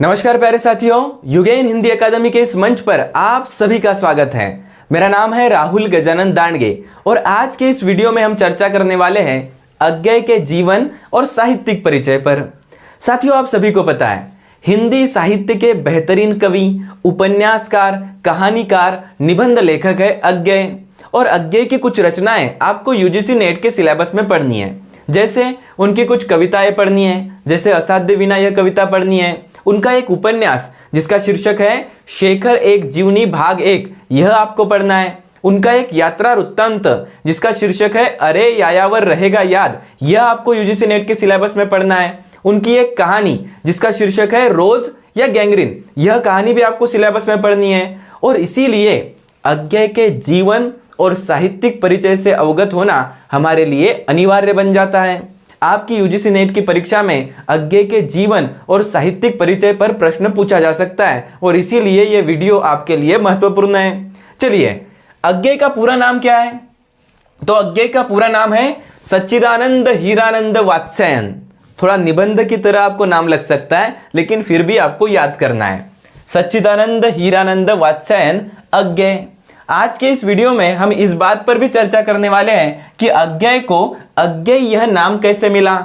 नमस्कार प्यारे साथियों, युगेन हिंदी अकादमी के इस मंच पर आप सभी का स्वागत है। मेरा नाम है राहुल गजानन दांडगे और आज के इस वीडियो में हम चर्चा करने वाले हैं अज्ञेय के जीवन और साहित्यिक परिचय पर। साथियों, आप सभी को पता है हिंदी साहित्य के बेहतरीन कवि, उपन्यासकार, कहानीकार, निबंध लेखक है अज्ञेय। और अज्ञेय की कुछ रचनाएं आपको यूजीसी नेट के सिलेबस में पढ़नी है। जैसे उनकी कुछ कविताएं पढ़नी है, जैसे असाध्य विना यह कविता पढ़नी है। उनका एक उपन्यास जिसका शीर्षक है शेखर एक जीवनी भाग 1, यह आपको पढ़ना है। उनका एक यात्रा वृत्तांत जिसका शीर्षक है अरे यायावर रहेगा याद, यह आपको यूजीसी नेट के सिलेबस में पढ़ना है। उनकी एक कहानी जिसका शीर्षक है रोज या गैंग्रीन, यह कहानी भी आपको सिलेबस में पढ़नी है। और इसीलिए अज्ञेय के जीवन और साहित्यिक परिचय से अवगत होना हमारे लिए अनिवार्य बन जाता है। आपकी यूजीसी नेट की परीक्षा में अज्ञेय के जीवन और साहित्यिक परिचय पर प्रश्न पूछा जा सकता है और इसीलिए यह वीडियो आपके लिए महत्वपूर्ण है। चलिए, अज्ञेय का पूरा नाम क्या है? तो अज्ञेय का पूरा नाम है सच्चिदानंद हीरानंद वात्स्यायन। थोड़ा निबंध की तरह आपको नाम लग सकता है, लेकिन फिर भी आपको याद करना है। सच्चिदानंद हीरानंद वात्स्यायन अज्ञेय। आज के इस वीडियो में हम इस बात पर भी चर्चा करने वाले हैं कि अज्ञेय को अज्ञेय यह नाम कैसे मिला।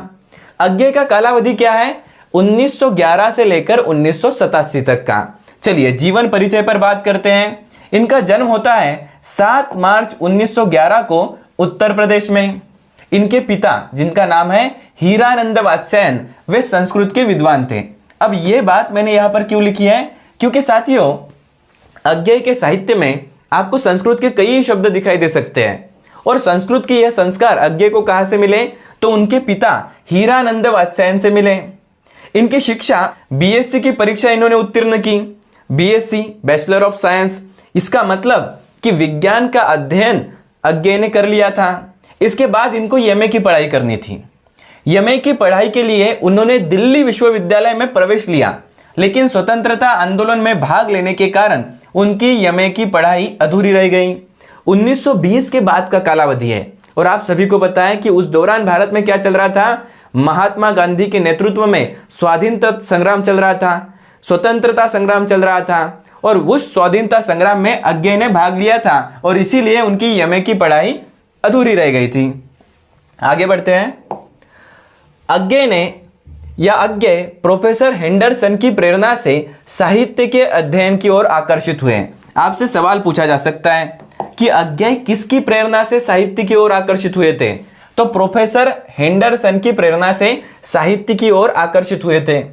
अज्ञेय का कालावधि क्या है? 1911 से लेकर 1987 तक का। चलिए जीवन परिचय पर बात करते हैं। इनका जन्म होता है 7 मार्च 1911 को उत्तर प्रदेश में। इनके पिता, जिनका नाम है हीरानंद वात्स्यायन, वे संस्कृत के विद्वान थे। अब यह बात मैंने यहां पर क्यों लिखी है? क्योंकि साथियों, अज्ञेय के साहित्य में आपको संस्कृत के कई शब्द दिखाई दे सकते हैं और संस्कृत के यह संस्कार अज्ञेय को कहां से मिले? तो उनके पिता हीरानंद वात्स्यायन से मिले। इनकी शिक्षा बीएससी की परीक्षा इन्होंने उत्तीर्ण की। बीएससी, बैचलर ऑफ साइंस, इसका मतलब कि विज्ञान का अध्ययन अज्ञेय ने कर लिया था। इसके बाद इनको एमए की पढ़ाई करनी थी। एमए की पढ़ाई के लिए उन्होंने दिल्ली विश्वविद्यालय में प्रवेश लिया, लेकिन स्वतंत्रता आंदोलन में भाग लेने के कारण उनकी एमए की पढ़ाई अधूरी रह गई। 1920 के बाद का कालावधि है और आप सभी को पता है कि उस दौरान भारत में क्या चल रहा था? महात्मा गांधी के नेतृत्व में स्वाधीनता संग्राम चल रहा था, स्वतंत्रता संग्राम चल रहा था और उस स्वाधीनता संग्राम में अज्ञेय ने भाग लिया था और इसीलिए उनकी एमए की पढ़ाई अधूरी रह गई थी। आगे बढ़ते हैं। अज्ञेय प्रोफेसर हेंडरसन की प्रेरणा से साहित्य के अध्ययन की ओर आकर्षित हुए। आपसे सवाल पूछा जा सकता है कि अज्ञेय किसकी प्रेरणा से साहित्य की ओर आकर्षित हुए थे? तो प्रोफेसर हेंडरसन की प्रेरणा से साहित्य की ओर आकर्षित हुए थे।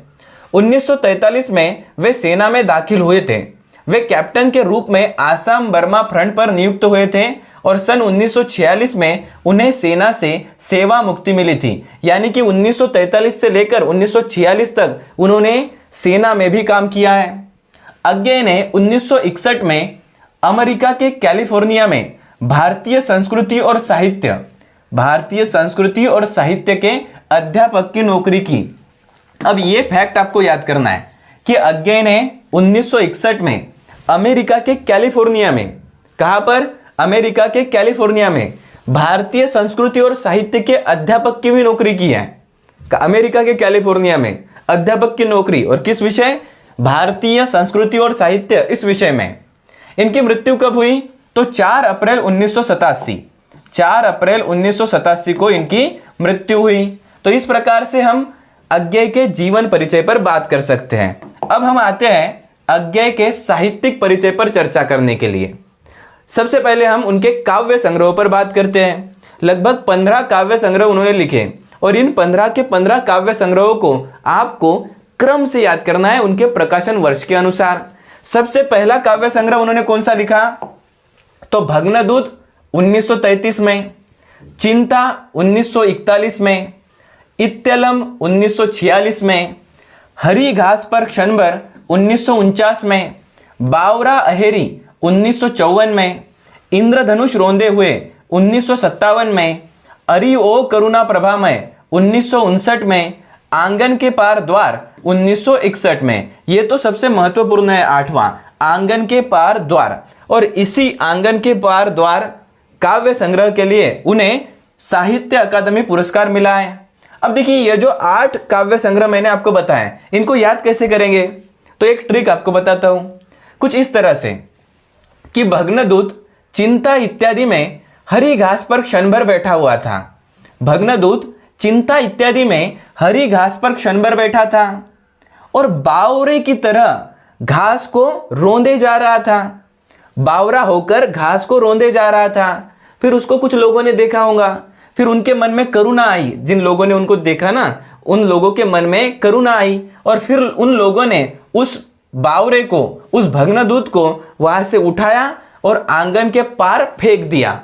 1943 में वे सेना में दाखिल हुए थे। वे कैप्टन के रूप में आसाम बर्मा फ्रंट पर नियुक्त हुए थे और सन 1946 में उन्हें सेना से सेवा मुक्ति मिली थी। यानी कि 1943 से लेकर 1946 तक उन्होंने सेना में भी काम किया है। अज्ञेय ने 1961 में अमेरिका के कैलिफोर्निया में भारतीय संस्कृति और साहित्य के अध्यापक की नौकरी की। अब ये फैक्ट आपको याद करना है कि अज्ञेय ने 1961 में अमेरिका के कैलिफोर्निया में, कहां पर? अमेरिका के कैलिफोर्निया में भारतीय संस्कृति और साहित्य के अध्यापक की भी नौकरी की है। अमेरिका के कैलिफोर्निया में अध्यापक की नौकरी, और किस विषय? भारतीय संस्कृति और साहित्य, इस विषय में। इनकी मृत्यु कब हुई? तो 4 अप्रैल 1987 को इनकी मृत्यु हुई। तो इस प्रकार से हम अज्ञेय के जीवन परिचय पर बात कर सकते हैं। अब हम आते हैं अज्ञेय के साहित्यिक परिचय पर चर्चा करने के लिए। सबसे पहले हम उनके काव्य संग्रहों पर बात करते हैं। लगभग 15 काव्य संग्रह उन्होंने लिखे और इन 15 के 15 काव्य संग्रहों को आपको क्रम से याद करना है उनके प्रकाशन वर्ष के अनुसार। सबसे पहला काव्य संग्रह उन्होंने कौन सा लिखा? तो भग्नदूत 1933 में, चिंता 1941 में, इत्यलम 1946 में, हरी घास पर क्षणभर 1949 में, बावरा अहेरी 1954 में, इंद्रधनुष रोंदे हुए 1957 में, अरि ओ करुणा प्रभामय 1959 में, आंगन के पार द्वार 1961 में। ये तो सबसे महत्वपूर्ण है, 8वां आंगन के पार द्वार। और इसी आंगन के पार द्वार काव्य संग्रह के लिए उन्हें साहित्य अकादमी पुरस्कार मिला है। अब देखिए, ये जो 8 काव्य संग्रह मैंने आपको बताए, इनको याद कैसे करेंगे? तो एक ट्रिक आपको बताता हूं, कुछ इस तरह से कि भग्नदूत चिंता इत्यादि में हरी घास पर क्षण भर बैठा हुआ था। भग्नदूत चिंता इत्यादि में हरी घास पर क्षण भर बैठा था और बावरे की तरह घास को रौंदे जा रहा था। बावरा होकर घास को रौंदे जा रहा था। फिर उसको कुछ लोगों ने देखा होगा, फिर उनके मन में करुणा आई। जिन लोगों ने उनको देखा ना, उन लोगों के मन में करुणा आई और फिर उन लोगों ने उस बावरे को, उस भग्नदूत को वहां से उठाया और आंगन के पार फेंक दिया।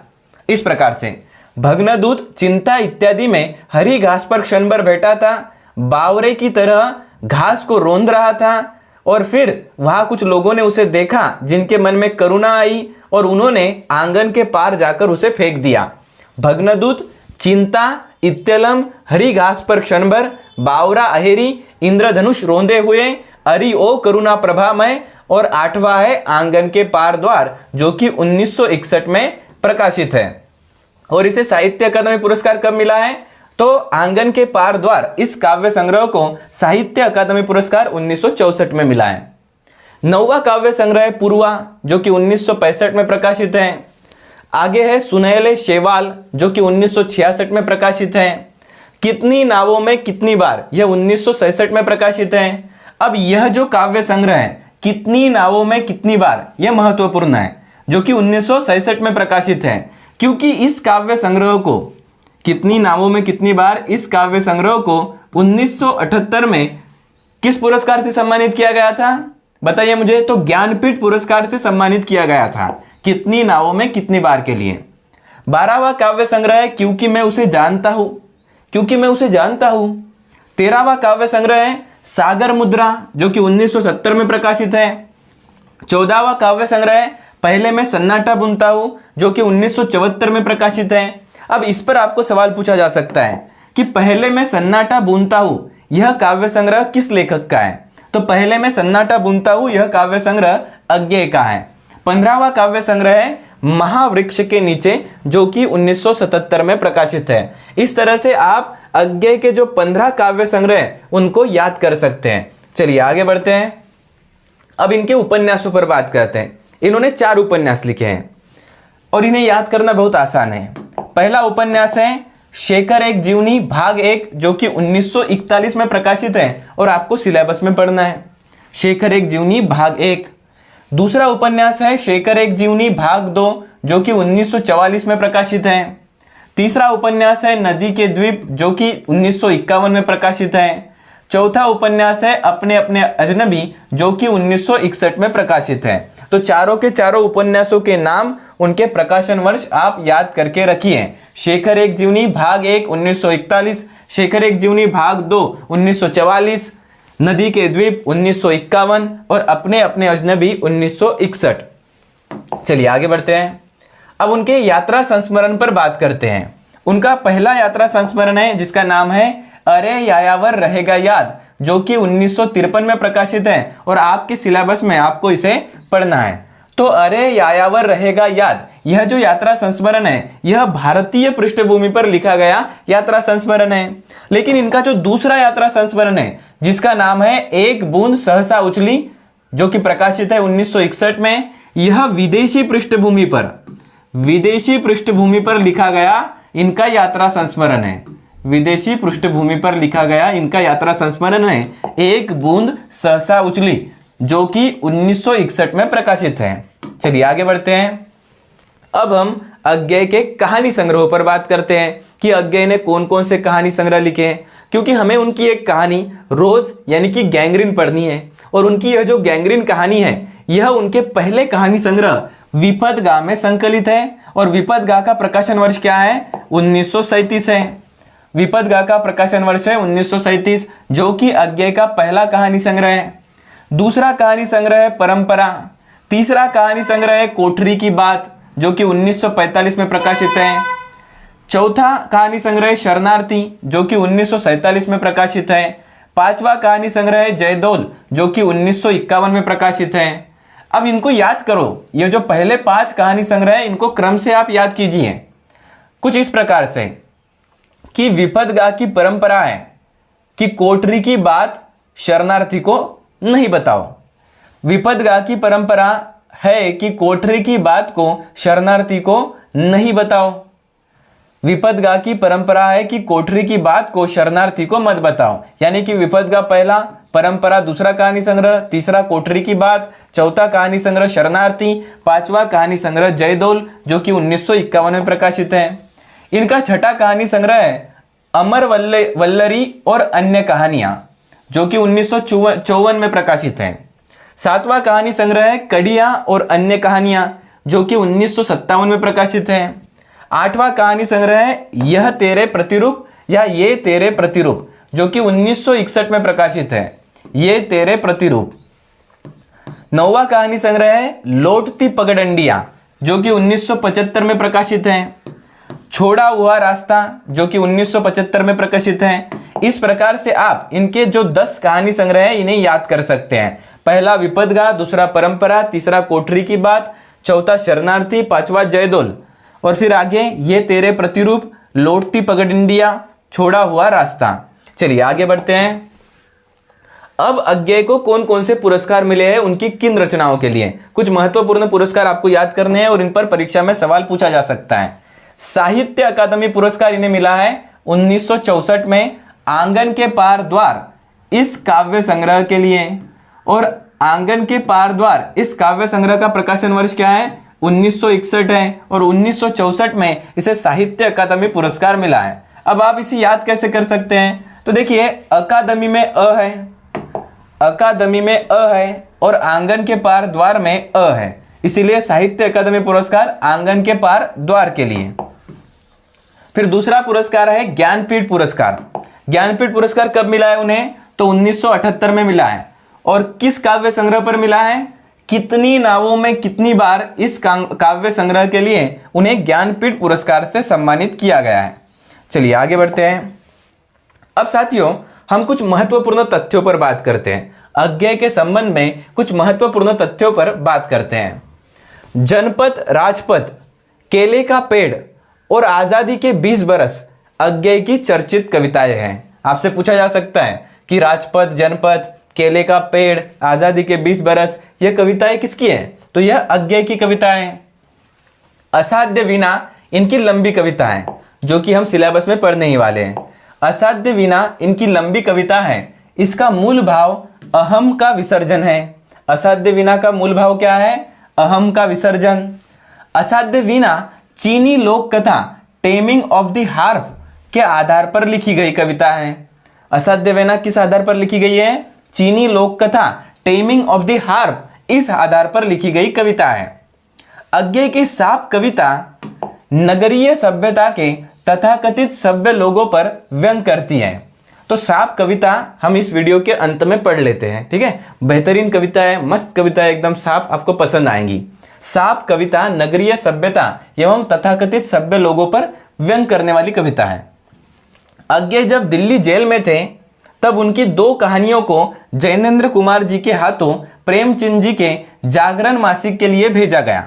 इस प्रकार से भग्नदूत चिंता इत्यादि में हरी घास पर क्षण भर बैठा था, बावरे की तरह घास को रौंद रहा था और फिर वहां कुछ लोगों ने उसे देखा जिनके मन में करुणा आई और उन्होंने आंगन के पार जाकर उसे फेंक दिया। भग्नदूत चिंता इत्यलम हरी घास पर क्षण भर, बावरा अहेरी इंद्रधनुष रोंदे हुए, अरि ओ करुणा प्रभामय, और 8वां है आंगन के पार द्वार, जो कि 1961 में प्रकाशित है। और इसे साहित्य अकादमी पुरस्कार कब मिला है? तो आंगन के पार द्वार इस काव्य संग्रह को साहित्य अकादमी पुरस्कार 1964 में मिला है। 9वां काव्य संग्रह है पूर्वा, जो कि 1965 में प्रकाशित है। आगे है सुनहले शेवाल, जो कि 1966 में प्रकाशित है। कितनी नावों में कितनी बार, यह 1967 में प्रकाशित है। अब यह जो काव्य संग्रह है कितनी नावों में कितनी बार, यह महत्वपूर्ण है, जो कि 1967 में प्रकाशित है, क्योंकि इस काव्य संग्रह को, कितनी नावों में कितनी बार, इस काव्य संग्रह को 1978 में किस पुरस्कार से सम्मानित किया गया था? बताइए मुझे। तो ज्ञानपीठ पुरस्कार से सम्मानित किया गया था, कितनी नावों में कितनी बार के लिए। 12वां काव्य संग्रह है क्योंकि मैं उसे जानता हूं, क्योंकि मैं उसे जानता हूं। 13वां काव्य संग्रह है सागर मुद्रा, जो कि 1970 में प्रकाशित है। 14वां काव्य संग्रह है पहले मैं सन्नाटा बुनता हूं, जो कि 1974 में प्रकाशित है। अब इस पर आपको सवाल पूछा जा सकता है कि पहले मैं सन्नाटा बुनता हूं, यह काव्य संग्रह किस लेखक का है? तो पहले मैं सन्नाटा बुनता हूं, यह काव्य संग्रह अज्ञेय का है। 15वां काव्य संग्रह है महावृक्ष के नीचे, जो कि 1977 में प्रकाशित है। इस तरह से आप अज्ञेय के जो 15 काव्य संग्रह उनको याद कर सकते हैं। चलिए आगे बढ़ते हैं। अब इनके उपन्यासों पर बात करते हैं। इन्होंने 4 उपन्यास लिखे हैं और इन्हें याद करना बहुत आसान है। पहला उपन्यास है शेखर एक जीवनी भाग 1, जो कि 1941 में प्रकाशित है और आपको सिलेबस में पढ़ना है। शेखर एक जीवनी भाग 1। दूसरा उपन्यास है शेखर एक जीवनी भाग 2, जो कि 1944 में प्रकाशित है। तीसरा उपन्यास है नदी के द्वीप, जो कि 1951 में प्रकाशित है। चौथा उपन्यास है अपने अपने अजनबी, जो कि 1961 में प्रकाशित है। तो चारों के चारों उपन्यासों के नाम, उनके प्रकाशन वर्ष आप याद करके रखिए। शेखर एक जीवनी भाग 1 1941, शेखर एक जीवनी भाग 2 1944, नदी के द्वीप 1951 और अपने अपने अजनबी 1961। चलिए आगे बढ़ते हैं। अब उनके यात्रा संस्मरण पर बात करते हैं। उनका पहला यात्रा संस्मरण है जिसका नाम है अरे यायावर रहेगा याद, जो कि 1953 में प्रकाशित है और आपके सिलेबस में आपको इसे पढ़ना है। तो अरे यायावर रहेगा याद, यह जो यात्रा संस्मरण है यह भारतीय पृष्ठभूमि पर लिखा गया यात्रा संस्मरण है। लेकिन इनका जो दूसरा यात्रा संस्मरण है जिसका नाम है एक बूंद सहसा उछली, जो कि प्रकाशित है 1961 में, यह विदेशी पृष्ठभूमि पर लिखा गया इनका यात्रा संस्मरण है। विदेशी पृष्ठभूमि पर लिखा गया इनका यात्रा संस्मरण है एक बूंद सहसा उछली, जो कि 1961 में प्रकाशित है। चलिए आगे बढ़ते हैं। अब हम अज्ञेय के कहानी संग्रहों पर बात करते हैं कि अज्ञेय ने कौन कौन से कहानी संग्रह लिखे हैं, क्योंकि हमें उनकी एक कहानी रोज यानी कि गैंग्रीन पढ़नी है। और उनकी यह जो गैंग्रीन कहानी है यह उनके पहले कहानी संग्रह विपदगा में संकलित है। और विपदगा का प्रकाशन वर्ष क्या है? 1937 है। विपदगा का प्रकाशन वर्ष है 1937, जो कि अज्ञेय का पहला कहानी संग्रह है। दूसरा कहानी संग्रह है परंपरा। तीसरा कहानी संग्रह है कोठरी की बात, जो कि 1945 में प्रकाशित है। चौथा कहानी संग्रह है शरणार्थी, जो कि 1947 में प्रकाशित है। पांचवा कहानी संग्रह है जयदौल, जो कि 1951 में प्रकाशित है। अब इनको याद करो, ये जो पहले 5 कहानी संग्रह है इनको क्रम से आप याद कीजिए कुछ इस प्रकार से कि विपदगा की परंपरा है कि कोठरी की बात शरणार्थी को नहीं बताओ, विपदगा की परंपरा है कि कोठरी की बात को शरणार्थी को नहीं बताओ। विपदगा की परंपरा है कि कोठरी की बात को शरणार्थी को मत बताओ। यानी कि विपदगा पहला, परंपरा दूसरा कहानी संग्रह, तीसरा कोठरी की बात, चौथा कहानी संग्रह शरणार्थी, पांचवा कहानी संग्रह जयदोल जो कि 1951 में प्रकाशित है। इनका छठा कहानी संग्रह है अमर वल्लरी और अन्य कहानियां जो कि 1954 में प्रकाशित है। सातवां कहानी संग्रह है कड़ियां और अन्य कहानियां जो कि 1957 में प्रकाशित है। आठवां कहानी संग्रह है यह तेरे प्रतिरूप या ये तेरे प्रतिरूप जो कि 1961 में प्रकाशित है। ये तेरे प्रतिरूप। नौवां कहानी संग्रह है लौटती पगडंडियां जो कि 1975 में प्रकाशित है। छोड़ा हुआ रास्ता जो कि 1975 में प्रकाशित है। इस प्रकार से आप इनके जो 10 कहानी संग्रह है इन्हें याद कर सकते हैं। पहला विपदगा, दूसरा परंपरा, तीसरा कोठरी की बात, चौथा शरणार्थी, पांचवा जयदोल और फिर आगे ये तेरे प्रतिरूप, लौटती पगडंडियां, छोड़ा हुआ रास्ता। चलिए आगे बढ़ते हैं। अब अज्ञेय को कौन कौन से पुरस्कार मिले हैं उनकी किन रचनाओं के लिए। कुछ महत्वपूर्ण पुरस्कार आपको याद करने हैं और इन पर परीक्षा में सवाल पूछा जा सकता है। साहित्य अकादमी पुरस्कार इन्हें मिला है 1964 में आंगन के पार द्वार इस काव्य संग्रह के लिए। और आंगन के पार द्वार इस काव्य संग्रह का प्रकाशन वर्ष क्या है? 1961 है और 1964 में इसे साहित्य अकादमी पुरस्कार मिला है। अब आप इसे याद कैसे कर सकते हैं? तो देखिए अकादमी में अ है, अकादमी में अ है और आंगन के पार द्वार में अ है, इसीलिए साहित्य अकादमी पुरस्कार आंगन के पार द्वार के लिए। फिर दूसरा पुरस्कार है ज्ञानपीठ पुरस्कार। ज्ञानपीठ पुरस्कार कब मिला है उन्हें? तो 1978 में मिला है। और किस काव्य संग्रह पर मिला है? कितनी नावों में कितनी बार इस काव्य संग्रह के लिए उन्हें ज्ञानपीठ पुरस्कार से सम्मानित किया गया है। चलिए आगे बढ़ते हैं। अब साथियों हम कुछ महत्वपूर्ण तथ्यों पर बात करते हैं। अज्ञेय के संबंध में कुछ महत्वपूर्ण तथ्यों पर बात करते हैं। जनपद, राजपथ, केले का पेड़ और आजादी के 20 बरस अज्ञेय की चर्चित कविताएं हैं। आपसे पूछा जा सकता है कि राजपथ, जनपद, केले का पेड़, आजादी के 20 बरस यह कविताएं किसकी हैं? तो यह अज्ञेय की कविताएं। असाध्य वीणा इनकी लंबी कविता है जो कि हम सिलेबस में पढ़ने ही वाले हैं। असाध्य वीणा इनकी लंबी कविता है। इसका मूल भाव अहम का विसर्जन है। असाध्य वीणा का मूल भाव क्या है? अहम का विसर्जन। असाध्य वीणा चीनी लोक कथा टेमिंग ऑफ द हार्प के आधार पर लिखी गई कविता है। असाध्य वीणा किस आधार पर लिखी गई है? चीनी लोक कथा टेमिंग ऑफ द हार्प, इस आधार पर लिखी गई कविता है। अज्ञेय की साप कविता नगरीय सभ्यता के तथाकथित सभ्य लोगों पर व्यंग करती है। तो साप कविता हम इस वीडियो के अंत में पढ़ लेते हैं, ठीक है। बेहतरीन कविता है, मस्त कविता है एकदम, साप आपको पसंद आएंगी। साप कविता नगरीय सभ्यता एवं तथाकथित सभ्य लोगों पर व्यंग करने वाली कविता है। अज्ञेय जब दिल्ली जेल में थे तब उनकी 2 कहानियों को जैनेन्द्र कुमार जी के हाथों प्रेमचंद जी के जागरण मासिक के लिए भेजा गया।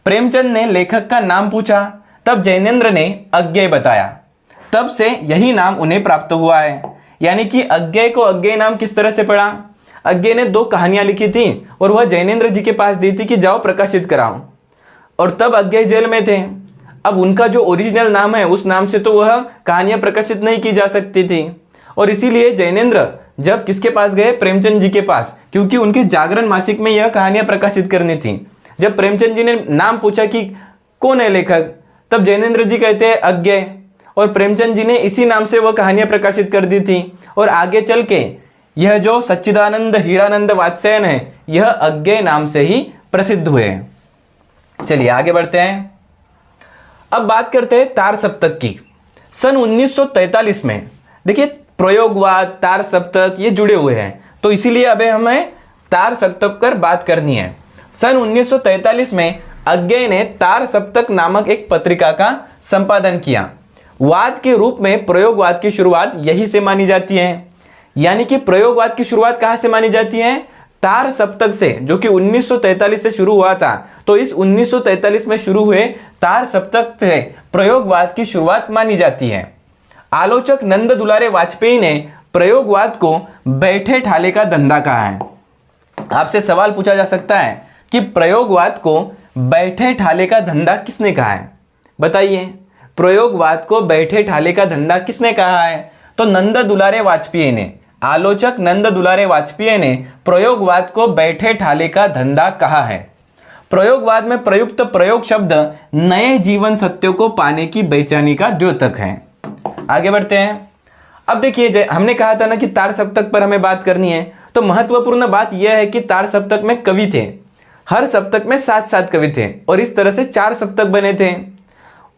प्रेमचंद ने लेखक का नाम पूछा, तब जैनेन्द्र ने अज्ञेय बताया। तब से यही नाम उन्हें प्राप्त हुआ है। यानी कि अज्ञेय को अज्ञेय नाम किस तरह से पड़ा? अज्ञेय ने 2 कहानियां लिखी थी और वह जैनेन्द्र जी के पास दी थी कि जाओ प्रकाशित कराओ, और तब अज्ञेय जेल में थे। अब उनका जो ओरिजिनल नाम है उस नाम से तो वह कहानियां प्रकाशित नहीं की जा सकती थी, और इसीलिए जैनेन्द्र जब किसके पास गए? प्रेमचंद जी के पास, क्योंकि उनके जागरण मासिक में यह कहानियां प्रकाशित करनी थी। जब प्रेमचंद जी ने नाम पूछा कि कौन है लेखक, तब जैनेन्द्र जी कहते हैं अज्ञेय, और प्रेमचंद जी ने इसी नाम से वह कहानियां प्रकाशित कर दी थी। और आगे चल के यह जो सच्चिदानंद हीरानंद वात्स्यायन है यह अज्ञेय नाम से ही प्रसिद्ध हुए। चलिए आगे बढ़ते हैं। अब बात करते हैं तार सप्तक की। सन 1943 में देखिए प्रयोगवाद, तार सप्तक ये जुड़े हुए हैं, तो इसीलिए अब हमें तार सप्तक पर बात करनी है। सन 1943 में अज्ञेय ने तार सप्तक नामक एक पत्रिका का संपादन किया। वाद के रूप में प्रयोगवाद की शुरुआत यही से मानी जाती है। यानी कि प्रयोगवाद की शुरुआत कहां से मानी जाती है? तार सप्तक से, जो कि 1943 से शुरू हुआ था। तो इस 1943 में शुरू हुए तार सप्तक से प्रयोगवाद की शुरुआत मानी जाती है। आलोचक नंद दुलारे वाजपेयी ने प्रयोगवाद को बैठे ठाले का धंधा कहा है। आपसे सवाल पूछा जा सकता है कि प्रयोगवाद को बैठे ठाले का धंधा किसने कहा है? बताइए, प्रयोगवाद को बैठे ठाले का धंधा किसने कहा है? तो नंद दुलारे वाजपेयी ने, आलोचक नंद दुलारे वाजपेयी ने प्रयोगवाद को बैठे ठाले का धंधा कहा है। प्रयोगवाद में प्रयुक्त प्रयोग शब्द नए जीवन सत्यों को पाने की बेचैनी का द्योतक है। आगे बढ़ते हैं। अब देखिए, हमने कहा था ना कि तार सप्तक पर हमें बात करनी है, तो महत्वपूर्ण बात यह है कि तार सप्तक में कवि थे, हर सप्तक में 7-7 कवि थे और इस तरह से 4 सप्तक बने थे।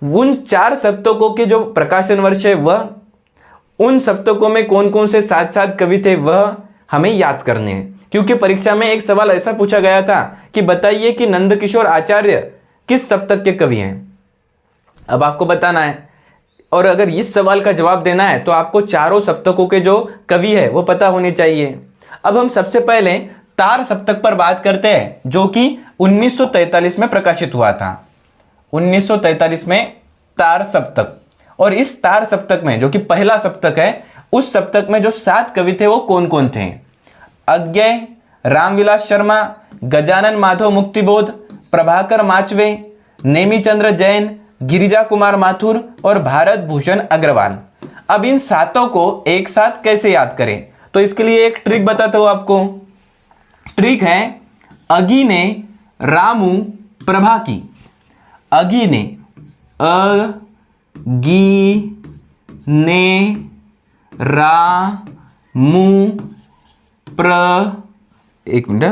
उन 4 सप्तकों के जो प्रकाशन वर्ष है वह, उन सप्तकों में कौन कौन से 7-7 कवि थे वह हमें याद करने हैं, क्योंकि परीक्षा में एक सवाल ऐसा पूछा गया था कि बताइए कि नंदकिशोर आचार्य किस सप्तक के कवि हैं। अब आपको बताना है, और अगर इस सवाल का जवाब देना है तो आपको चारों सप्तकों के जो कवि है वो पता होने चाहिए। अब हम सबसे पहले तार सप्तक पर बात करते हैं, जो कि 1943 में प्रकाशित हुआ था। 1943 में तार सप्तक, और इस तार सप्तक में जो कि पहला सप्तक है, उस सप्तक में जो 7 कवि थे वो कौन कौन थे? अज्ञेय, रामविलास शर्मा, गजानन माधव मुक्तिबोध, प्रभाकर माचवे, नेमीचंद्र जैन, गिरिजा कुमार माथुर और भारत भूषण अग्रवाल। अब इन 7 को एक साथ कैसे याद करें? तो इसके लिए एक ट्रिक बताता हूं आपको। ट्रिक है अगिने रामू प्रभा की। अगिने, अगिने रामू एक मिनट,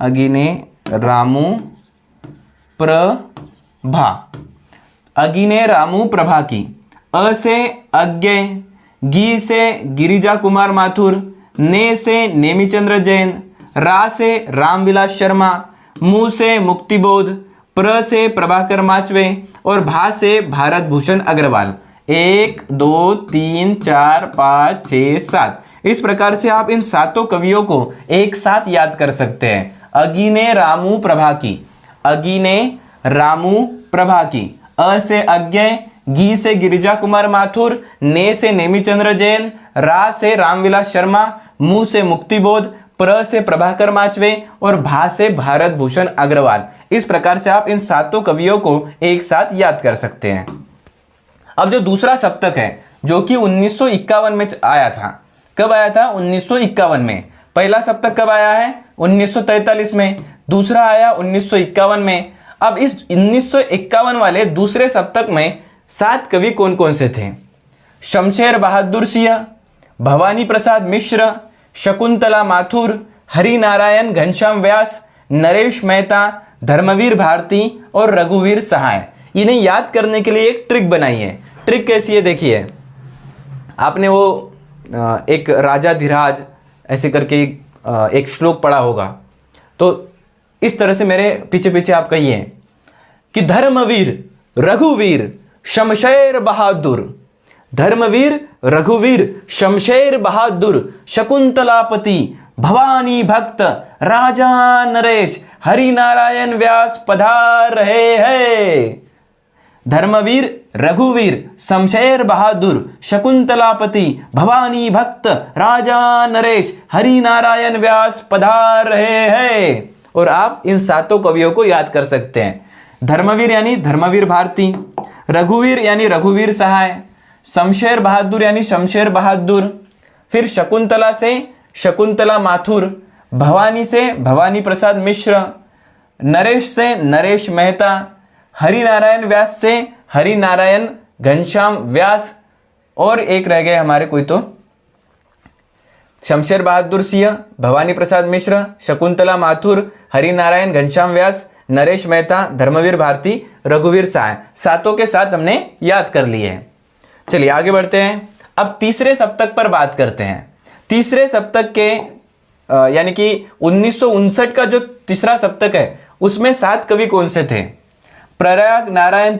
अगिने रामू प्रभा, अगिने रामू प्रभा की। अ से अज्ञेय, गी से गिरिजा कुमार माथुर, ने से नेमीचंद्र जैन, रा से रामविलास शर्मा, मु से मुक्तिबोध, प्र से प्रभाकर माचवे और भा से भारत भूषण अग्रवाल। 1 2 3 4 5 6 7, इस प्रकार से आप इन 7 कवियों को एक साथ याद कर सकते हैं। अगिने रामू प्रभा की, अगिने रामू प्रभा की। अ से अज्ञेय, गी से गिरिजा कुमार माथुर, ने से नेमीचंद्र जैन, रा से रामविलास शर्मा, मु से मुक्तिबोध, प्र से प्रभाकर माचवे और भा से भारत भूषण अग्रवाल। इस प्रकार से आप इन 7 कवियों को एक साथ याद कर सकते हैं। अब जो दूसरा सप्तक है, जो कि 1951 में आया था। कब आया था? 1951 में। पहला सप्तक कब आया है? 1943 में। दूसरा आया 1951 में। अब इस 1951 वाले दूसरे सप्तक में 7 कवि कौन कौन से थे? शमशेर बहादुर सिंह, भवानी प्रसाद मिश्र, शकुंतला माथुर, हरिनारायण घनश्याम व्यास, नरेश मेहता, धर्मवीर भारती और रघुवीर सहाय। इन्हें याद करने के लिए एक ट्रिक बनाई है। ट्रिक कैसी है? देखिए, आपने वो एक राजा धीराज ऐसे करके एक श्लोक पढ़ा होगा, तो इस तरह से मेरे पीछे पीछे आप कहिए कि धर्मवीर रघुवीर शमशेर बहादुर, धर्मवीर रघुवीर शमशेर बहादुर, शकुंतलापति भवानी भक्त राजा नरेश हरिनारायण व्यास पधार रहे हैं। धर्मवीर रघुवीर शमशेर बहादुर शकुंतलापति भवानी भक्त राजा नरेश हरिनारायण व्यास पधार रहे हैं। और आप इन 7 कवियों को याद कर सकते हैं। धर्मवीर यानी धर्मवीर भारती, रघुवीर यानी रघुवीर सहाय, शमशेर बहादुर यानी शमशेर बहादुर, फिर शकुंतला से शकुंतला माथुर, भवानी से भवानी प्रसाद मिश्र, नरेश से नरेश मेहता, हरिनारायण व्यास से हरिनारायण घनश्याम व्यास, और एक रह गए हमारे कोई, तो शमशेर बहादुर सिंह, भवानी प्रसाद मिश्र, शकुंतला माथुर, हरिनारायण घनश्याम व्यास, नरेश मेहता, धर्मवीर भारती, रघुवीर सहाय। 7 के साथ हमने याद कर लिए हैं। चलिए आगे बढ़ते हैं। अब तीसरे सप्तक पर बात करते हैं। तीसरे सप्तक के यानी कि 1959 का जो तीसरा सप्तक है, उसमें 7 कवि कौन से थे? प्रयाग नारायण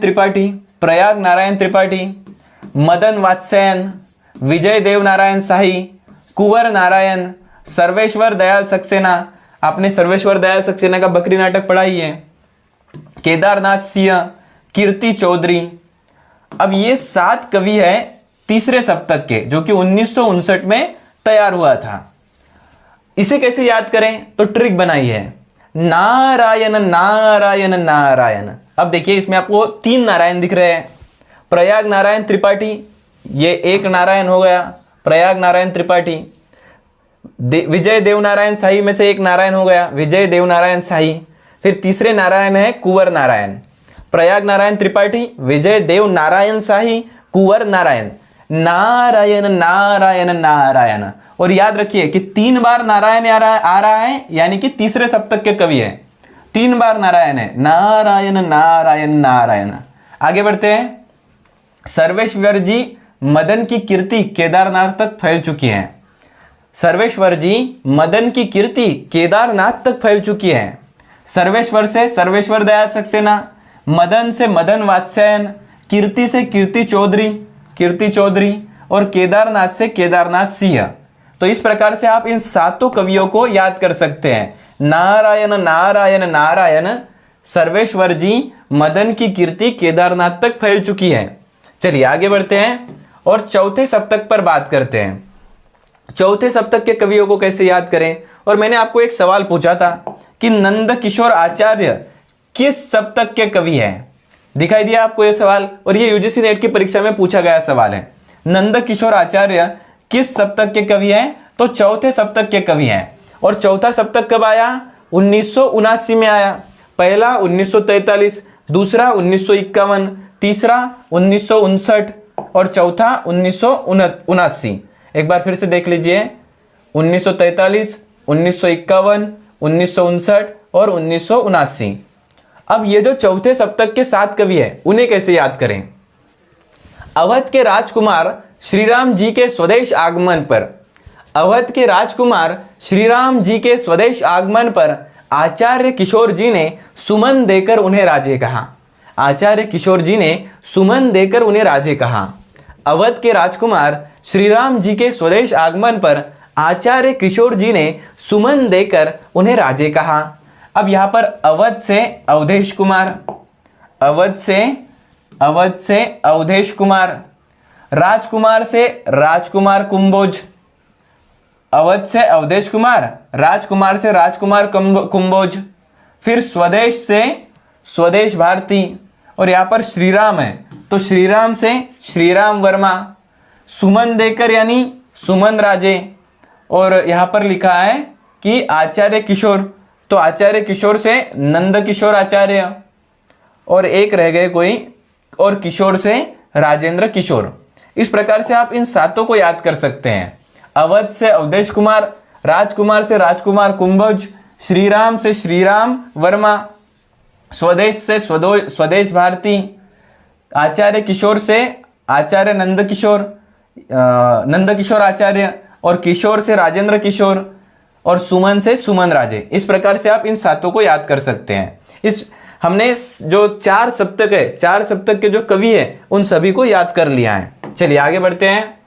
त्रिपाठी, मदन वात्स्यायन, विजय देव नारायण शाही, कुंवर नारायण, सर्वेश्वर दयाल सक्सेना, आपने सर्वेश्वर दयाल सक्सेना का बकरी नाटक पढ़ा ही है, केदारनाथ सिंह, कीर्ति चौधरी। अब ये 7 कवि है तीसरे सप्तक के, जो कि 1959 में तैयार हुआ था। इसे कैसे याद करें? तो ट्रिक बनाई है, नारायण नारायण नारायण। अब देखिए इसमें आपको 3 नारायण दिख रहे हैं। प्रयाग नारायण त्रिपाठी, ये एक नारायण हो गया, प्रयाग नारायण त्रिपाठी। विजय देव नारायण शाही में से एक नारायण हो गया, विजय देव नारायण शाही। फिर तीसरे नारायण है कुंवर नारायण। प्रयाग नारायण त्रिपाठी, विजय देव नारायण शाही, कुंवर नारायण। नारायण नारायण नारायण। और याद रखिए कि 3 बार नारायण आ रहा है, यानी कि तीसरे सप्तक के कवि है। 3 बार नारायण है, नारायण नारायण नारायण। आगे बढ़ते हैं। सर्वेश्वर जी मदन की कीर्ति केदारनाथ तक फैल चुकी है। सर्वेश्वर जी मदन की कीर्ति केदारनाथ तक फैल चुकी है। सर्वेश्वर से सर्वेश्वर दयाल सक्सेना, मदन से मदन वात्स्यायन, कीर्ति से कीर्ति चौधरी और केदारनाथ से केदारनाथ सिंह। तो इस प्रकार से आप इन 7 कवियों को याद कर सकते हैं। नारायण नारायण नारायण, सर्वेश्वर जी मदन की कीर्ति केदारनाथ तक फैल चुकी है। चलिए आगे बढ़ते हैं और चौथे सप्तक पर बात करते हैं। चौथे सप्तक के कवियों को कैसे याद करें? और मैंने आपको एक सवाल पूछा था कि नंद किशोर आचार्य किस सप्तक के कवि हैं? दिखाई दिया आपको यह सवाल, और ये यूजीसी नेट की परीक्षा में पूछा गया सवाल है। नंद किशोर आचार्य किस सप्तक के कवि हैं? तो चौथे सप्तक के कवि हैं। और चौथा सप्तक कब आया? 1979 में आया। पहला 1943, दूसरा 1951, तीसरा 1959 और चौथा 1979। एक बार फिर से देख लीजिए, 1943, 1951, 1959 और 1979। अब ये जो चौथे सप्तक के 7 कवि हैं, उन्हें कैसे याद करें? अवध के राजकुमार श्रीराम जी के स्वदेश आगमन पर, अवध के राजकुमार श्रीराम जी के स्वदेश आगमन पर आचार्य किशोर जी ने सुमन देकर उन्हें राजे कहा। आचार्य किशोर जी ने सुमन देकर उन्हें राजे कहा। अवध के राजकुमार श्रीराम जी के स्वदेश आगमन पर आचार्य किशोर जी ने सुमन देकर उन्हें राजे कहा। अब यहां पर अवध से अवधेश कुमार, अवध से अवधेश कुमार, राजकुमार से राजकुमार कुंभोज, अवध से अवधेश कुमार, राजकुमार से राजकुमार कुंभोज। फिर स्वदेश से स्वदेश भारती, और यहां पर श्रीराम है तो श्रीराम से श्रीराम वर्मा। सुमन देकर यानी सुमन राजे, और यहां पर लिखा है कि आचार्य किशोर, तो आचार्य किशोर से नंद किशोर आचार्य, और एक रह गए कोई, और किशोर से राजेंद्र किशोर। इस प्रकार से आप इन 7 को याद कर सकते हैं। अवध से अवधेश कुमार, राजकुमार से राजकुमार कुंभोज, श्रीराम से श्रीराम वर्मा, स्वदेश से स्वदेश भारती, आचार्य किशोर से आचार्य नंद किशोर आचार्य, और किशोर से राजेंद्र किशोर, और सुमन से सुमन राजे। इस प्रकार से आप इन 7 को याद कर सकते हैं। इस हमने जो 4 सप्तक है, 4 सप्तक के जो कवि है, उन सभी को याद कर लिया है। चलिए आगे बढ़ते हैं।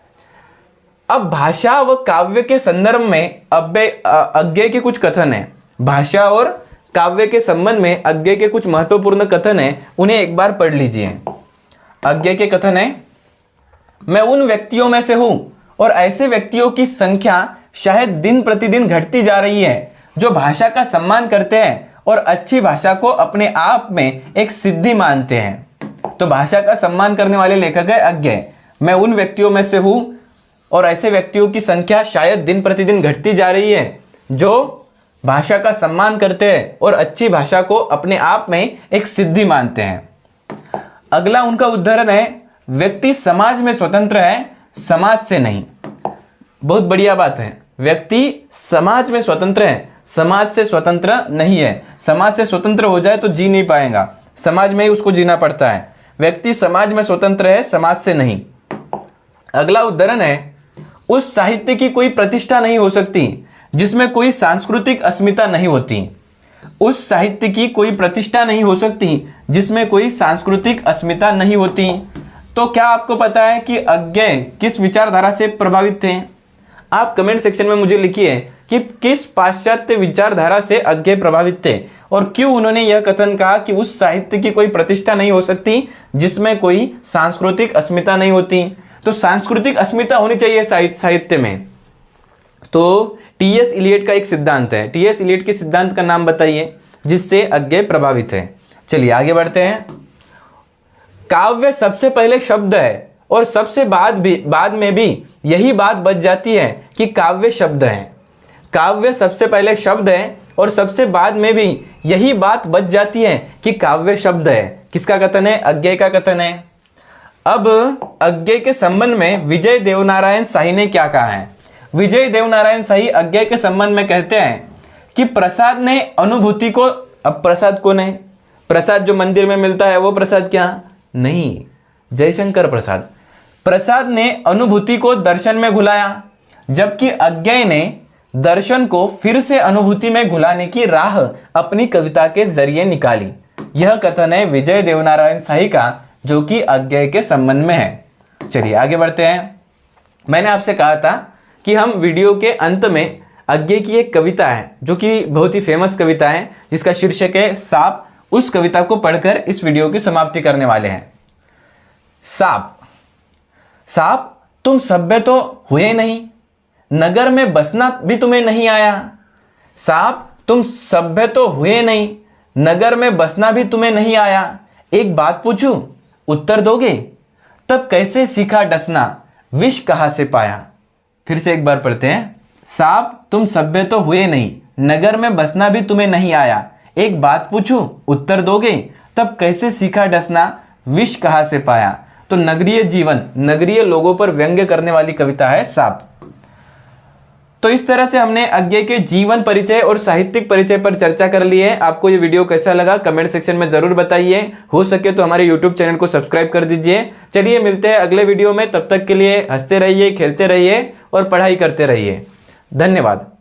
अब भाषा व काव्य के संदर्भ में अज्ञेय के कुछ कथन है। भाषा और काव्य के संबंध में अज्ञेय के कुछ महत्वपूर्ण कथन है, उन्हें एक बार पढ़ लीजिए। अज्ञेय के कथन है, मैं उन व्यक्तियों में से हूं और ऐसे व्यक्तियों की संख्या शायद दिन प्रतिदिन घटती जा रही है जो भाषा का सम्मान करते हैं और अच्छी भाषा को अपने आप में एक सिद्धि मानते हैं। तो भाषा का सम्मान करने वाले लेखक है अज्ञेय। मैं उन व्यक्तियों में से हूं और ऐसे व्यक्तियों की संख्या शायद दिन प्रतिदिन घटती जा रही है जो भाषा का सम्मान करते हैं और अच्छी भाषा को अपने आप में एक सिद्धि मानते हैं। अगला उनका उदाहरण है, व्यक्ति समाज में स्वतंत्र है, समाज से नहीं। बहुत बढ़िया बात है। व्यक्ति समाज में स्वतंत्र है, समाज से स्वतंत्र नहीं है। समाज से स्वतंत्र हो जाए तो जी नहीं पाएगा, समाज में ही उसको जीना पड़ता है। व्यक्ति समाज में स्वतंत्र है, समाज से नहीं। अगला उदाहरण है, उस साहित्य की कोई प्रतिष्ठा नहीं हो सकती जिसमें कोई सांस्कृतिक अस्मिता नहीं होती। उस साहित्य की कोई प्रतिष्ठा नहीं हो सकती जिसमें कोई सांस्कृतिक अस्मिता नहीं होती। तो क्या आपको पता है कि अज्ञेय किस विचारधारा से प्रभावित थे? आप कमेंट सेक्शन में मुझे लिखिए कि किस पाश्चात्य विचारधारा से अज्ञेय प्रभावित थे और क्यों उन्होंने यह कथन कहा कि उस साहित्य की कोई प्रतिष्ठा नहीं हो सकती जिसमें कोई सांस्कृतिक अस्मिता नहीं होती। तो सांस्कृतिक अस्मिता होनी चाहिए साहित्य में। तो टीएस इलियट का एक सिद्धांत है। टीएस इलियट के सिद्धांत का नाम बताइए जिससे अज्ञेय प्रभावित है। चलिए आगे बढ़ते हैं। काव्य सबसे पहले शब्द है और सबसे बाद में भी यही बात बच जाती है कि काव्य शब्द है। काव्य सबसे पहले शब्द है और सबसे बाद में भी यही बात बच जाती है कि काव्य शब्द है। किसका कथन है? अज्ञेय का कथन है। अब अज्ञेय के संबंध में विजय देवनारायण शाही ने क्या कहा है? विजय देवनारायण शाही अज्ञेय के संबंध में कहते हैं कि प्रसाद ने अनुभूति को, अब प्रसाद कौन है? प्रसाद जो मंदिर में मिलता है वो प्रसाद क्या? नहीं, जयशंकर प्रसाद। प्रसाद ने अनुभूति को दर्शन में घुलाया, जबकि अज्ञेय ने दर्शन को फिर से अनुभूति में घुलाने की राह अपनी कविता के जरिए निकाली। यह कथन है विजय देवनारायण शाही का, जो कि अज्ञेय के संबंध में है। चलिए आगे बढ़ते हैं। मैंने आपसे कहा था कि हम वीडियो के अंत में अज्ञेय की एक कविता है जो कि बहुत ही फेमस कविता है जिसका शीर्षक है सांप, उस कविता को पढ़कर इस वीडियो की समाप्ति करने वाले हैं। सांप। सांप, तुम सभ्य तो हुए नहीं, नगर में बसना भी तुम्हें नहीं आया। सांप, तुम सभ्य तो हुए नहीं, नगर में बसना भी तुम्हें नहीं आया। एक बात पूछूं, उत्तर दोगे? तब कैसे सीखा डसना, विष कहां से पाया? फिर से एक बार पढ़ते हैं। सांप, तुम सभ्य तो हुए नहीं, नगर में बसना भी तुम्हें नहीं आया। एक बात पूछूं, उत्तर दोगे? तब कैसे सीखा डसना, विष कहां से पाया? तो नगरीय जीवन, नगरीय लोगों पर व्यंग्य करने वाली कविता है सांप। तो इस तरह से हमने अज्ञेय के जीवन परिचय और साहित्यिक परिचय पर चर्चा कर ली है। आपको ये वीडियो कैसा लगा कमेंट सेक्शन में जरूर बताइए। हो सके तो हमारे यूट्यूब चैनल को सब्सक्राइब कर दीजिए। चलिए मिलते हैं अगले वीडियो में, तब तक के लिए हंसते रहिए, खेलते रहिए और पढ़ाई करते रहिए। धन्यवाद।